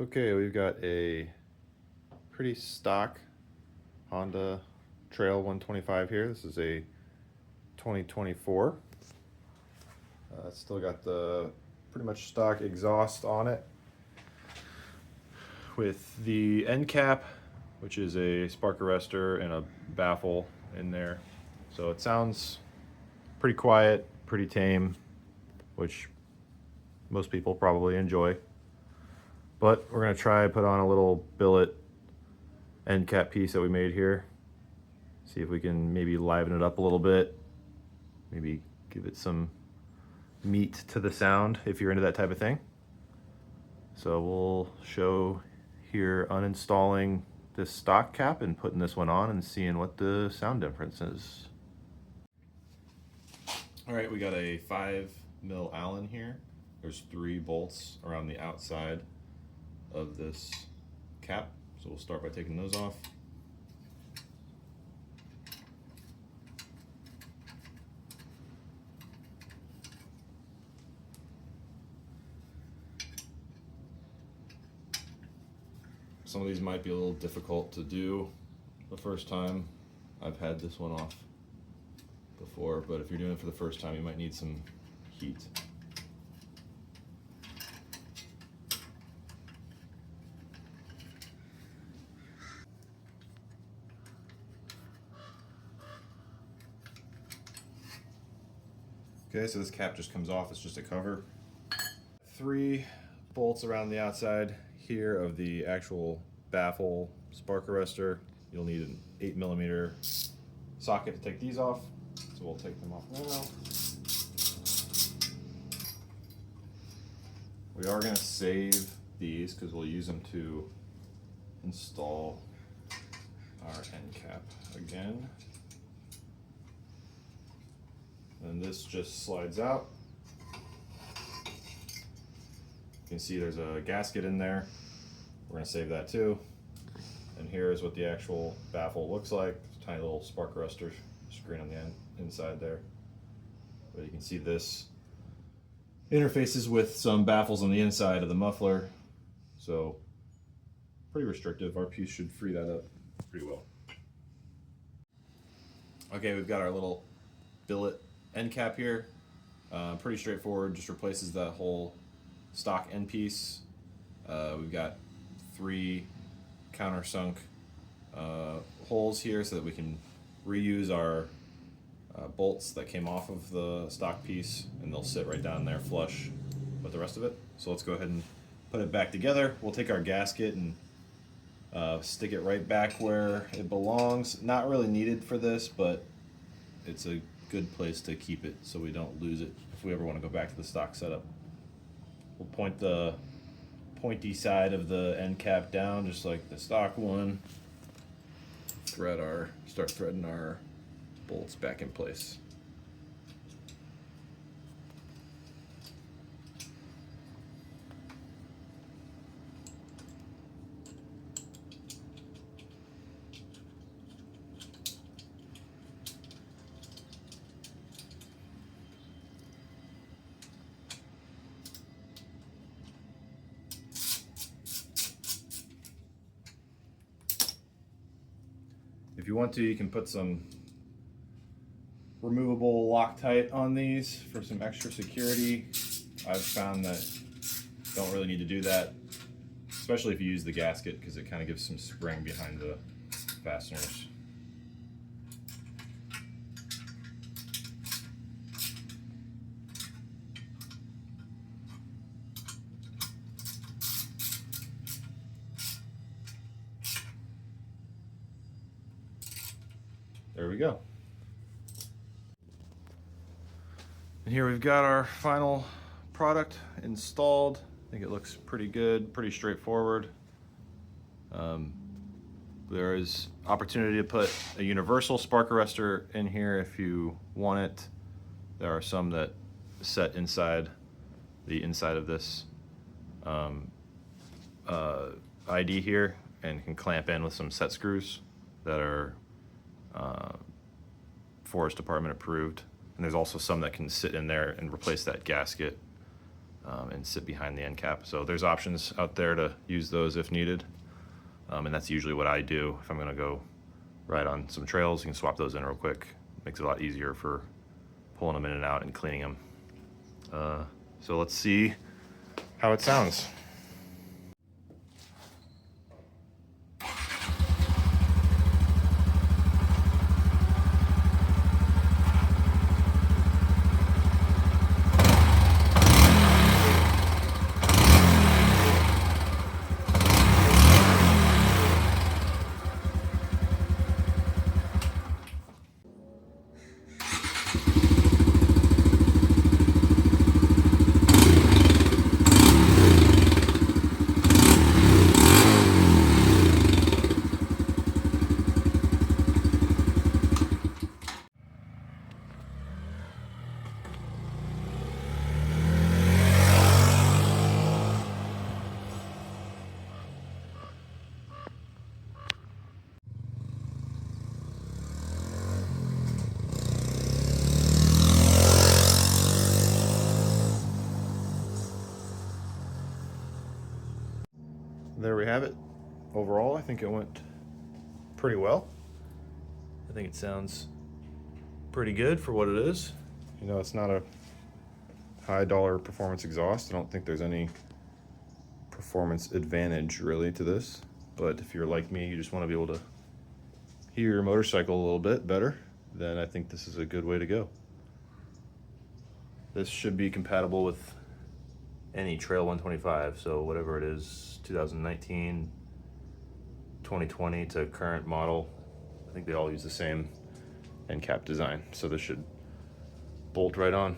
Okay, we've got a pretty stock Honda Trail 125 here. This is a 2024. It's still got the pretty much stock exhaust on it with the end cap, which is a spark arrestor and a baffle in there. So it sounds pretty quiet, pretty tame, which most people probably enjoy. But we're gonna try put on a little billet end cap piece that we made here. See if we can maybe liven it up a little bit. Maybe give it some meat to the sound if you're into that type of thing. So we'll show here uninstalling this stock cap and putting this one on and seeing what the sound difference is. All right, we got a 5mm Allen here. There's 3 bolts around the outside of this cap. So we'll start by taking those off. Some of these might be a little difficult to do the first time. I've had this one off before, but if you're doing it for the first time, you might need some heat. Okay, so this cap just comes off, it's just a cover. 3 bolts around the outside here of the actual baffle spark arrestor. You'll need an 8mm socket to take these off, so we'll take them off now. We are going to save these because we'll use them to install our end cap again. And this just slides out. You can see there's a gasket in there. We're going to save that too. And here is what the actual baffle looks like. Tiny little spark arrestor screen on the inside there. But you can see this interfaces with some baffles on the inside of the muffler. So pretty restrictive. Our piece should free that up pretty well. Okay, we've got our little billet end cap here. Pretty straightforward, just replaces that whole stock end piece. We've got 3 countersunk holes here so that we can reuse our bolts that came off of the stock piece, and they'll sit right down there flush with the rest of it. So let's go ahead and put it back together. We'll take our gasket and stick it right back where it belongs. Not really needed for this, but it's a good place to keep it so we don't lose it if we ever want to go back to the stock setup. We'll point the pointy side of the end cap down just like the stock one. Start threading our bolts back in place. If you want to, you can put some removable Loctite on these for some extra security. I've found that you don't really need to do that, especially if you use the gasket, because it kind of gives some spring behind the fasteners. There we go. And here we've got our final product installed. I think it looks pretty good, pretty straightforward. There is opportunity to put a universal spark arrestor in here if you want it. There are some that set inside the inside of this ID here and can clamp in with some set screws that are Forest Department approved. And there's also some that can sit in there and replace that gasket and sit behind the end cap. So there's options out there to use those if needed. And that's usually what I do. If I'm gonna go ride on some trails, you can swap those in real quick. Makes it a lot easier for pulling them in and out and cleaning them. So let's see how it sounds. There we have it. Overall, I think it went pretty well. I think it sounds pretty good for what it is. You know, it's not a high dollar performance exhaust. I don't think there's any performance advantage really to this. But if you're like me, you just want to be able to hear your motorcycle a little bit better, then I think this is a good way to go. This should be compatible with any Trail 125, so whatever it is, 2019, 2020 to current model, I think they all use the same end cap design, so this should bolt right on.